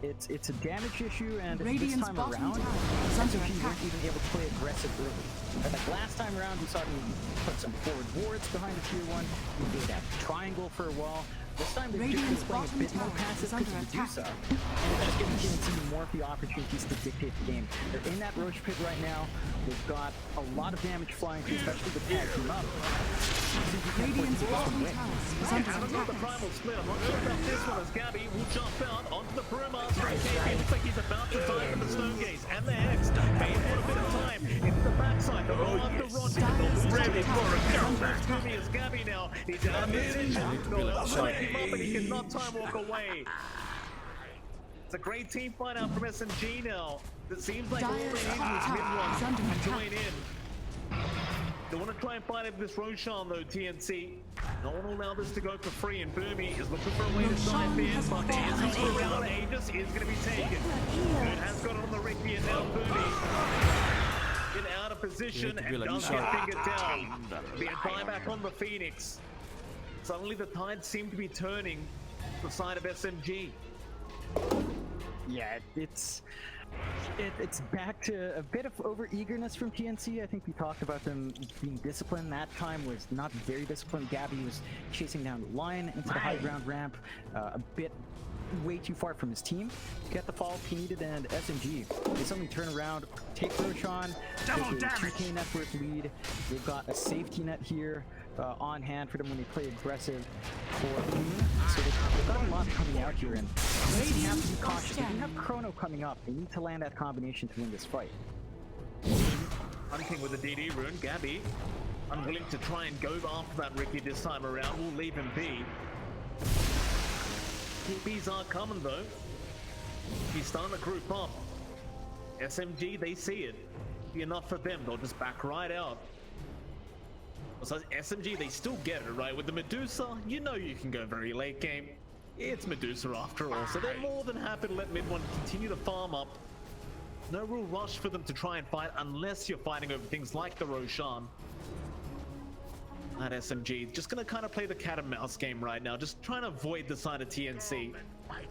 It's a damage issue, and this
Radiant's
time
bottom
around,
tower is under
SMG
attack.
weren't even able to play aggressive early. Like last time around, we saw them put some forward wards behind the tier 1. We did that triangle for a while. This time they've just
Radiant's
been playing a
bottom
bit more
tower
passive
is under
because of
attack.
Medusa, and it's just giving TNC more of the opportunities to dictate the game. They're in that Roche pit right now. They've got a lot of damage flying through, especially with tag team up.
Radiant's bottom tower is under
Haven't got the
attack.
primal split. I'm not sure about this one as Gabby will jump out onto the Brewmaster. It looks like he's about to die from the Stone Gaze and the Hex. May for a bit of time into the backside. They'll go after Roger. They'll ready for a comeback. Scooby is Gabby now. He's out of position. They'll break him up and he cannot time walk away. It's a great team fight out from SMG now. It seems like all they need
Dire's
was
top tower is under
MidOne to
attack.
join in. They want to try and fight over this Roshan though, TNC. No one will allow this to go for free, and Boomy is looking for a way to dive in, but he is not around. Aegis is going to be taken. Moon has got it on the Ricky, and now Boomy in out of position and does get fingered down. The buyback on the Phoenix. Suddenly the tide seemed to be turning to the side of SMG.
Yeah, it's back to a bit of over-eagerness from TNC. I think we talked about them being disciplined. That time was not very disciplined. Gabby was chasing down the line into the high ground ramp, a bit way too far from his team to get the follow-up he needed, and SMG, they suddenly turn around, take Roshan, take a 2K net worth lead. They've got a safety net here on hand for them when they play aggressive for Moon. So they've got a lot coming out here, and they have to be cautious. They have Chrono coming up. They need to land that combination to win this fight.
Hunting with the DD rune. Gabby unwilling to try and go after that Ricky this time around. We'll leave him be. TPs are coming though. He's starting to group up. SMG, they see it. Be enough for them. They'll just back right out. So SMG, they still get it, right? With the Medusa, you know you can go very late game. It's Medusa after all, so they're more than happy to let MidOne continue to farm up. No real rush for them to try and fight unless you're fighting over things like the Roshan. That SMG, just gonna kind of play the cat and mouse game right now, just trying to avoid the side of TNC.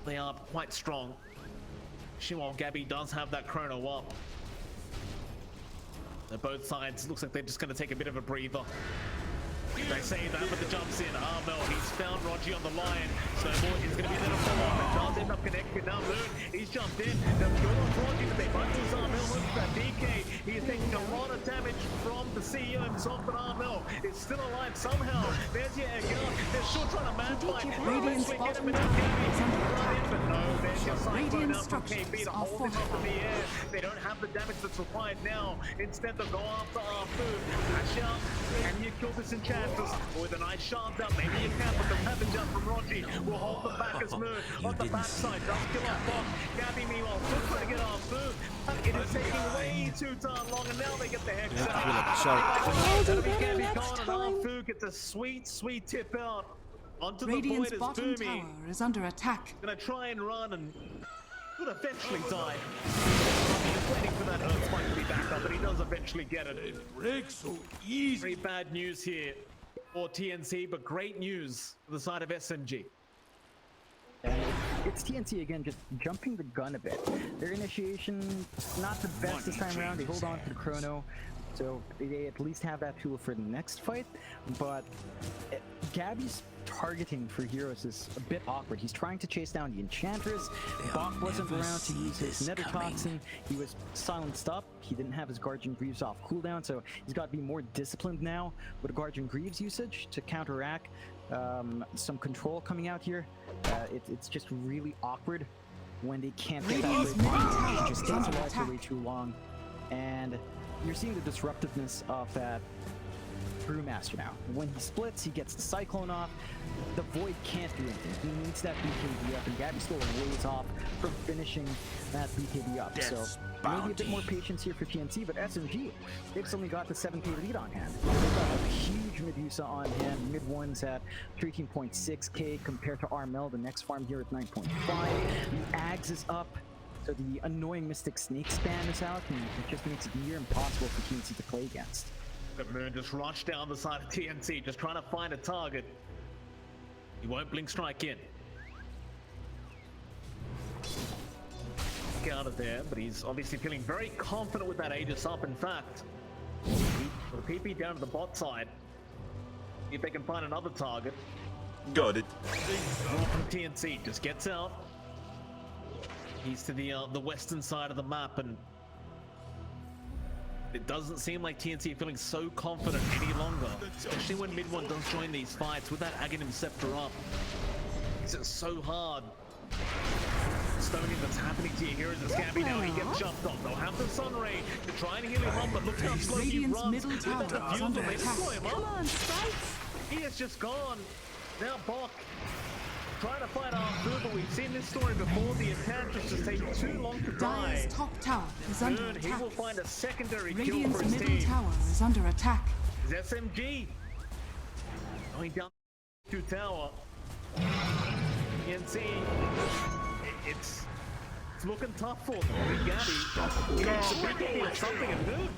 They are quite strong. While Gabby does have that chrono up. So both sides, looks like they're just gonna take a bit of a breather. They say that, but the jumps in. Armel, he's found Roger on the line. Snowballed is going to be there to follow up. It does end up connected. Now Moon, he's jumped in. They've got on Roger, but they might lose Armel with that DK. He is taking a lot of damage from the CEO himself, but Armel is still alive somehow. There's your egg. They're still trying to man fight.
Radiant's
Eventually get him
bottom
into
tower is under
KB.
attack.
But no, there's your cyclone
Radiant
now from KB
structures
to
are
hold him up in the
fortified.
air. They don't have the damage that's required now. Instead, they'll go after Arfu. Dash out. Can you kill this Enchantress? With a nice shard down, maybe you can, but the heaven jump from Roger will hold them back as Moon on the backside. Does kill off Bob. Gabby, meanwhile, still trying to get off Moon. It is taking way too darn long, and now they get the hex out. That'll be Gabby gone, and Arfu gets a sweet, sweet tip out onto
Radiant's
the void as
bottom
Boomy.
tower is under attack.
Gonna try and run and would eventually die. He's waiting for that Earth spike to be back up, but he does eventually get it.
It breaks so easy.
Very bad news here for TNC, but great news for the side of SMG.
And it's TNC again, just jumping the gun a bit. Their initiation, not the best this time around. They hold on to the chrono, so they at least have that tool for the next fight. But Gabby's targeting for heroes is a bit awkward. He's trying to chase down the Enchantress. Bach wasn't around to use his Nether Toxin. He was silenced up. He didn't have his Guardian Greaves off cooldown, so he's got to be more disciplined now with a Guardian Greaves usage to counteract some control coming out here. It's just really awkward when they can't get that
Radiant's
break.
middle tower
He just
is
stays
under
alive for
attack.
way too long. And you're seeing the disruptiveness of that Brewmaster now. When he splits, he gets the Cyclone off. The Void can't do anything. He needs that BKB up, and Gabby's still a ways off from finishing that BKB up. So maybe a bit more patience here for TNC, but SMG, they've suddenly got the 7K lead on hand. They've got a huge Medusa on hand. MidOne's at 13.6K compared to Armel, the next farm here at 9.5. The Ags is up. So the annoying Mystic Snake spam is out, and it just makes it near impossible for TNC to play against.
The Moon just rushed down the side of TNC, just trying to find a target. He won't blink strike in. Get out of there, but he's obviously feeling very confident with that Aegis up. In fact, the PP down to the bot side. See if they can find another target.
Got it.
From TNC just gets out. He's to the western side of the map, and it doesn't seem like TNC are feeling so confident any longer, especially when MidOne does join these fights with that Aghanim Scepter up. It's so hard. Stoning that's happening to your heroes. It's Gabby now. He gets jumped on. They'll have the Sun Ray to try and heal him up, but look how slow he
Radiant's
runs.
middle tower
The
is
view
under
they
attack.
destroy him
Come
up.
on, Sprites!
He is just gone. Now Bach trying to fight Arthur, but we've seen this story before. The Enchantress just takes too long to die.
Dire's top tower is under
Moon, he
attack.
will find a secondary kill
Radiant's
for his
middle
team.
tower is under attack.
is SMG going down to tower. TNC, it's looking tough for them. Gabby, he needs to be doing something and move.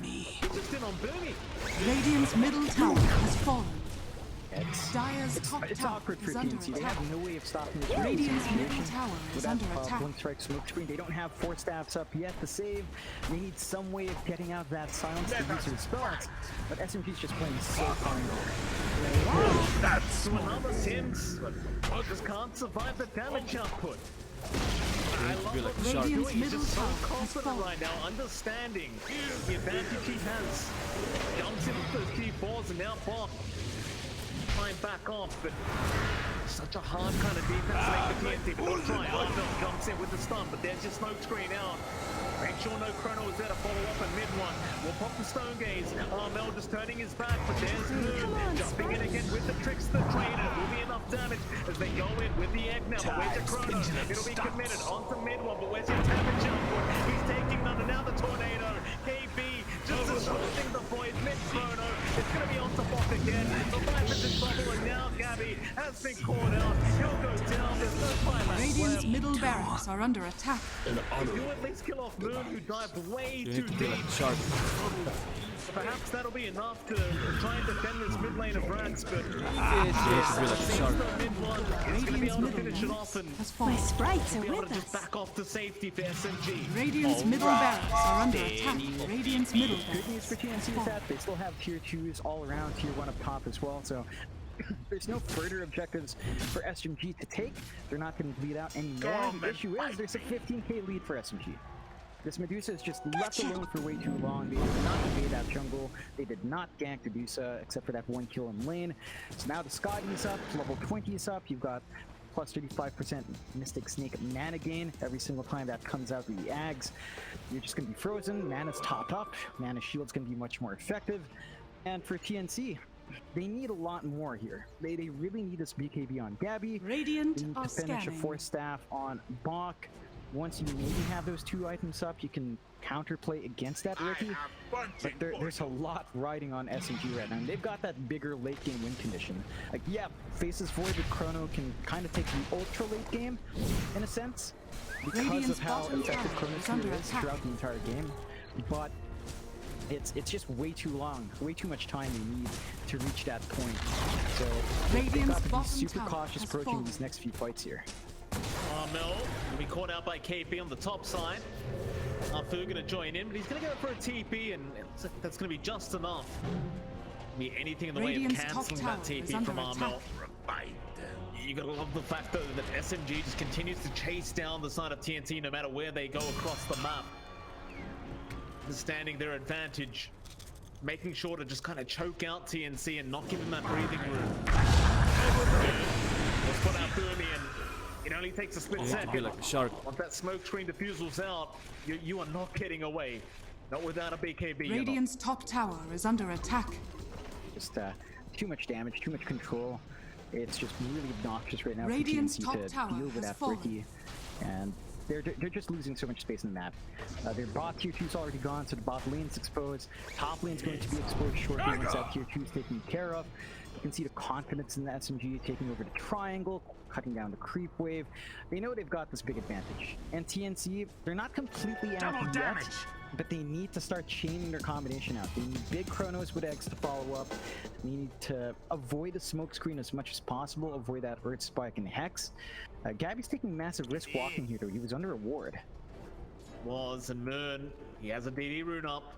He's just in on Boomy.
Radiant's middle tower has fallen. Dire's top
It's
tower
awkward for
is under
TNC. They
attack.
have no way of stopping this
Radiant's
situation.
middle tower is
With that
under attack.
blink strike smoke screen, they don't have 4 staffs up yet to save. They need some way of getting out of that silence to use their spells. But SMG's just playing so fine.
That's another Sims. Just can't survive the damage output. I love what he's
Radiant's
doing. He's
middle
just so
tower has
confident
fallen.
right now, understanding the advantage he has. Jumps in with those T4s and now Bob trying back off, but such a hard kind of defense to make the TNT. But don't try. Arnold comes in with the stun, but there's your smoke screen out. Make sure no Chrono is there to follow up in MidOne. We'll pop the Stone Gaze. Armel just turning his back, but there's Moon jumping in again with the tricks the trader. Will be enough damage as they go in with the egg now. But where's your Chrono? It'll be committed onto MidOne, but where's your damage output? He's taking none, and now the Tornado. KB just disrupting the void mid-Chrono. It's going to be onto Bok again. The Viper's in trouble, and now Gabby has been caught out. He'll go down. There's no fight left.
Radiant's middle barracks are under attack.
If you at least kill off Moon, who dived way too deep. Perhaps that'll be enough to try and defend this mid lane of Brax, but it's going to be able to finish it off and
Has
My
fallen.
sprites are
be able
with
to just
us.
back off to safety for SMG.
Radiant's middle barracks are under attack. Radiant's middle
Good news for
barracks
TNC is that they still have tier 2s all around, tier 1 up top as well, so there's no further objectives for SMG to take. They're not going to bleed out anymore. The issue is there's a 15k lead for SMG. This Medusa is just left alone for way too long. They did not invade that jungle. They did not gank Medusa except for that 1 kill in lane. So now the Scotty is up, level 20 is up. You've got plus 35% Mystic Snake mana gain every single time that comes out with the Ags. You're just going to be frozen. Mana's topped up. Mana shield's going to be much more effective. And for TNC, they need a lot more here. They really need this BKB on Gabby.
Radiant
They need
are
to finish a
scanning.
4 staff on Bok. Once you maybe have those 2 items up, you can counterplay against that rookie. But there's a lot riding on SMG right now. And they've got that bigger late game win condition. Like, yeah, Faces Void with Chrono can kind of take the ultra late game, in a sense, because
Radiant's
of how
bottom
effective
tower is
Chrono
under
is
attack.
throughout the entire game. But it's just way too long, way too much time they need to reach that point. So they've
Radiant's
got to be
bottom
super
tower
cautious
has
approaching
fallen.
these next few fights here.
Armel will be caught out by KP on the top side. Fu going to join in, but he's going to go for a TP, and that's going to be just enough. Be anything in the
Radiant's
way of
top
cancelling
tower
that
is
TP
under
from Armel.
attack.
You gotta love the fact though that SMG just continues to chase down the side of TNT no matter where they go across the map. Understanding their advantage, making sure to just kind of choke out TNC and not give them that breathing room. Let's put out Boomy, and it only takes a split second.
like a shark.
Once that smoke screen diffusel's out, you are not getting away. Not without a BKB. you're not.
Radiant's top tower is under attack.
Just too much damage, too much control. It's just really obnoxious right now
Radiant's
for
top
TNC to
tower
deal with
has
that
fallen.
Ricky. And they're just losing so much space in the map. Their bot tier 2's already gone, so the bot lane's exposed. Top lane's going to be exposed shortly once that tier 2's taken care of. You can see the confidence in the SMG taking over the triangle, cutting down the creep wave. They know they've got this big advantage. And TNC, they're not completely out yet, but they need to start chaining their combination out. They need big Chronos with eggs to follow up. They need to avoid the smoke screen as much as possible, avoid that Earth Spike and Hex. Gabby's taking massive risk walking here though. He was under a ward.
And Moon, he has a DD rune up.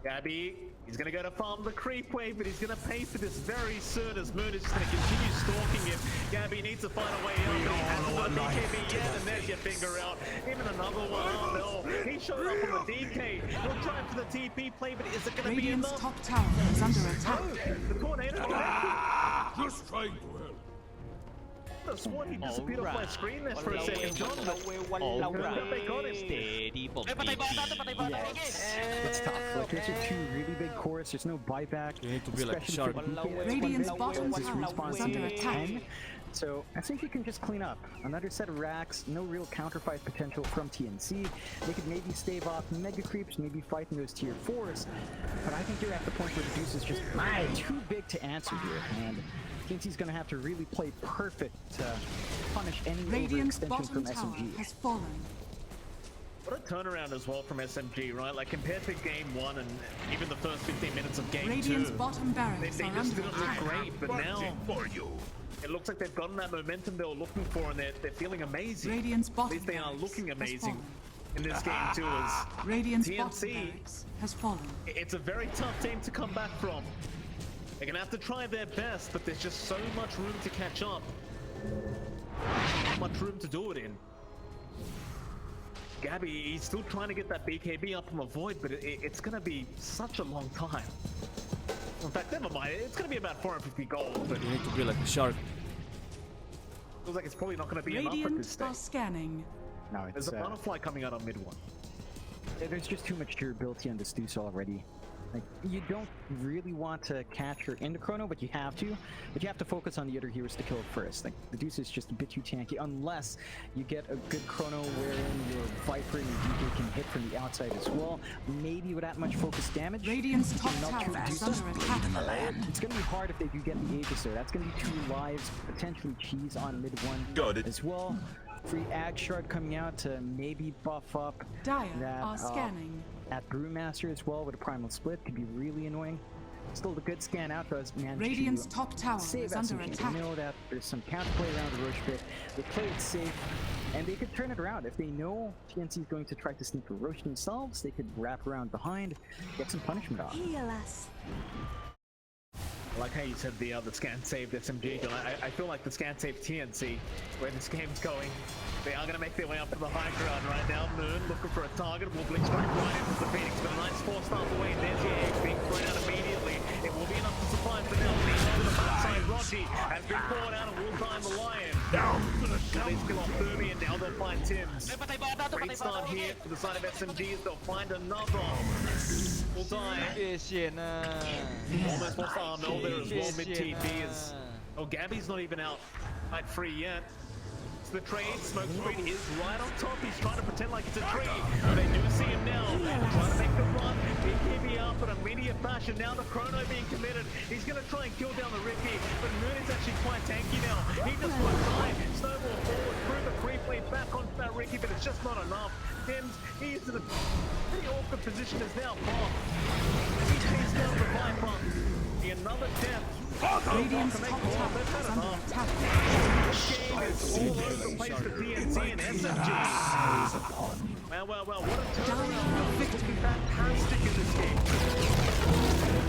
Gabby, he's gonna go to farm the creep wave, but he's gonna pay for this very soon as Moon is just gonna continue stalking him. Gabby needs to find a way out, but he hasn't got BKB yet, and there's your finger out. Even another one. Oh no, he showed up on the DK. He'll try for the TP play, but is it gonna be
Radiant's
enough?
top tower is under attack.
The tornado.
Just trying to help.
I sworn he disappeared off my screen there for a second, John. They got him.
Steady,
It's tough. Like, those are 2 really big cores. There's no buyback.
You need to be like a
especially for
shark.
the DK. That's
Radiant's
one
bottom
thing.
tower
Respawn
is under
to
attack.
10. So I think you can just clean up. Another set of racks, no real counterfight potential from TNC. They could maybe stave off mega creeps, maybe fighting those tier 4s. But I think they're at the point where the Deuce is just too big to answer here. And TNC's going to have to really play perfect to punish any
Radiant's
overextension
bottom
from
tower
SMG.
has fallen.
What a turnaround as well from SMG, right? Like compared to game 1 and even the first 15 minutes of game 2.
Radiant's bottom
They
barracks are
just
under
didn't look
attack.
great, but now
For you.
it looks like they've gotten that momentum they were looking for, and they're feeling amazing.
Radiant's
At
bottom
least they are
barracks
looking
has
amazing
fallen.
in this game too. As
Radiant's bottom
TNC,
barracks has fallen.
it's a very tough team to come back from. They're gonna have to try their best, but there's just so much room to catch up. Not much room to do it in. Gabby, he's still trying to get that BKB up from a void, but it's gonna be such a long time. In fact, never mind. It's gonna be about 450 gold, but
You need to be like a shark.
feels like it's probably not gonna be enough at this
Radiant
stage.
are scanning.
No,
There's
it's,
a butterfly coming out on MidOne.
there's just too much durability on this Deuce already. Like, you don't really want to catch her in the chrono, but you have to. But you have to focus on the other heroes to kill it first. Like, the Deuce is just a bit too tanky, unless you get a good chrono wherein your Viper and your DK can hit from the outside as well. Maybe without much focus damage.
Radiant's top
Not
tower
too
is
Deuce.
under attack.
It's gonna be hard if they do get the Aegis there. That's gonna be 2 lives, potentially cheese on MidOne
Got it.
as well. Free Ag Shard coming out to maybe buff up
Dire
that,
are scanning.
at Brewmaster as well with a primal split. Could be really annoying. Still, the good scan out does manage
Radiant's
to
top tower
save
is under
SMG.
attack.
They know that there's some counterplay around the Roche pit. They play it safe, and they could turn it around. If they know TNC is going to try to sneak a Roche themselves, they could wrap around behind, get some punishment off.
Heal us.
I like how you said the scan saved SMG. I feel like the scan saved TNC, where this game's going. They are going to make their way up to the high ground right now. Moon looking for a target. Wobbling straight right into the Phoenix, but a nice 4-star away. There's the egg being thrown out immediately. It will be enough to survive for now. Lean over the backside. Rogi has been poured out and will dime the Lion.
Down to the
Now they
shovel.
kill off Boomy, and now they'll find Tims. Great start here for the side of SMG as they'll find another. Will die.
谢谢呢。
Almost lost arm there as well. Mid TP is. Oh, Gabby's not even out fight free yet. It's the trade. Smoke Screen is right on top. He's trying to pretend like it's a tree. They do see him now. Trying to make the run. BKB up in immediate fashion. Now the chrono being committed. He's going to try and kill down the Ricky, but Moon is actually quite tanky now. He just won't die. Snowball forward through the creep lead back onto that Ricky, but it's just not enough. Tims, he's in a pretty awkward position as now. He takes down the Viper. Another death.
Radiant's top tower is under attack.
This game is all over the place for TNC and SMG. Well, what a turnaround. Looking fantastic in this game.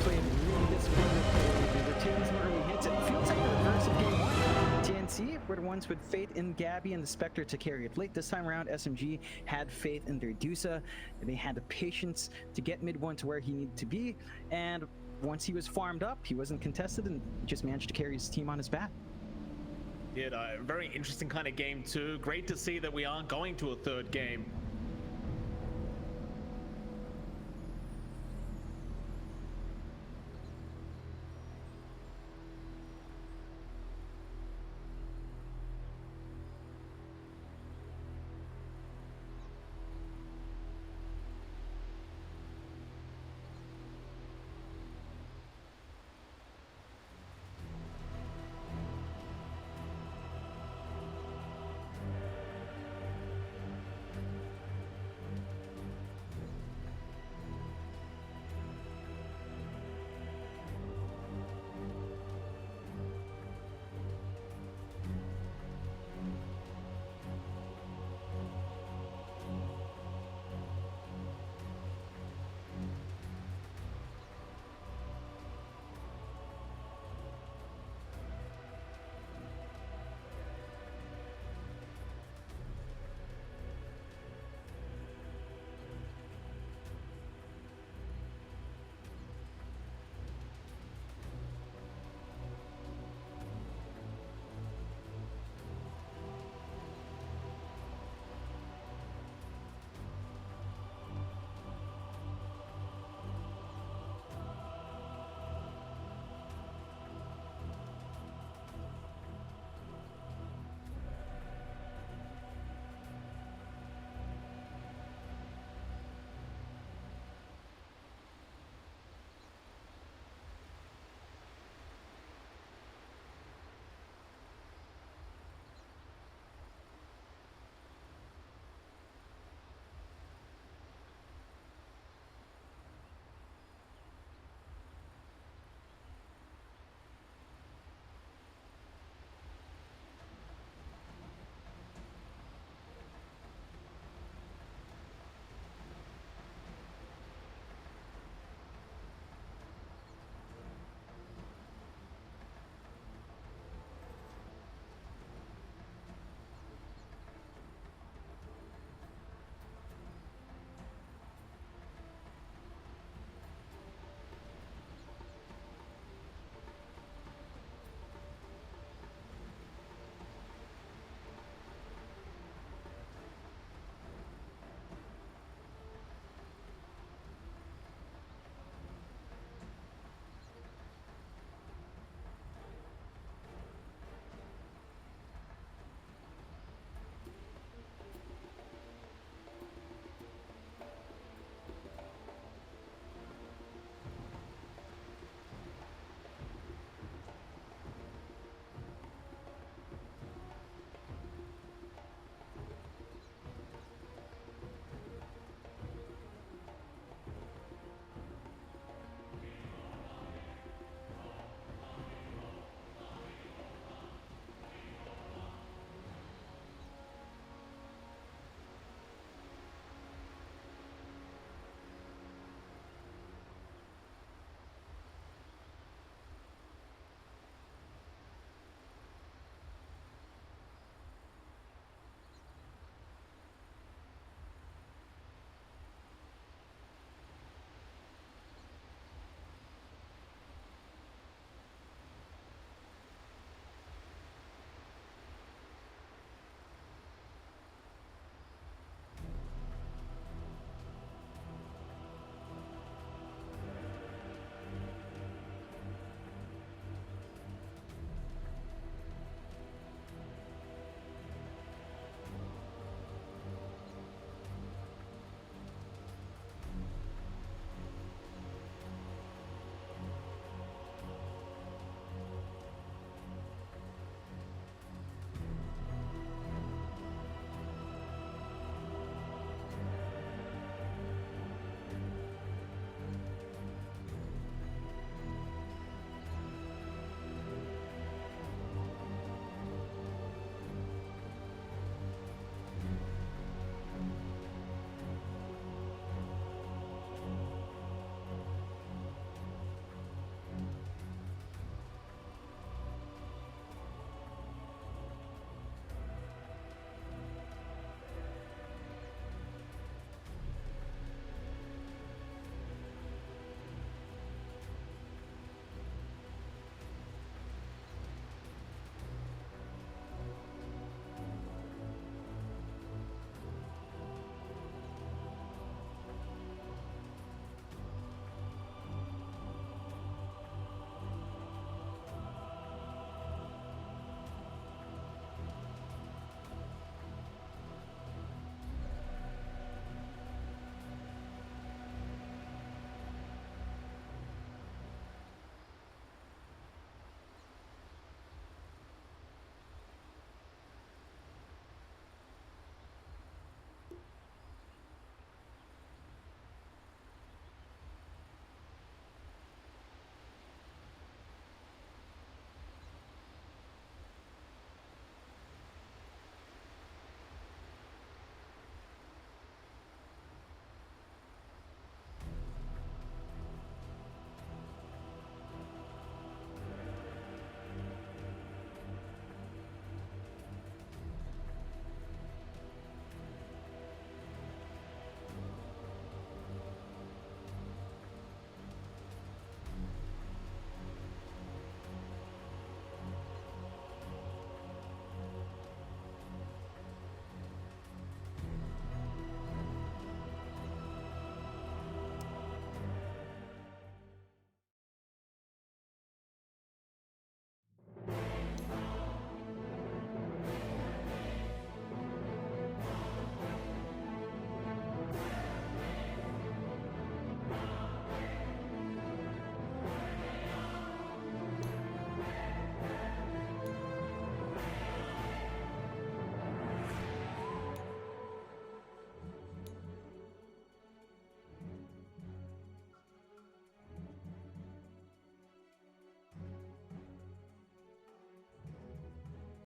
Played really disappointed. The returns were early hits. It feels like the reverse of game 1. TNC were the ones with faith in Gabby and the Spectre to carry it late. This time around, SMG had faith in their Medusa. They had the patience to get MidOne to where he needed to be, and once he was farmed up, he wasn't contested and just managed to carry his team on his back.
Yeah, very interesting kind of game too. Great to see that we are going to a third game.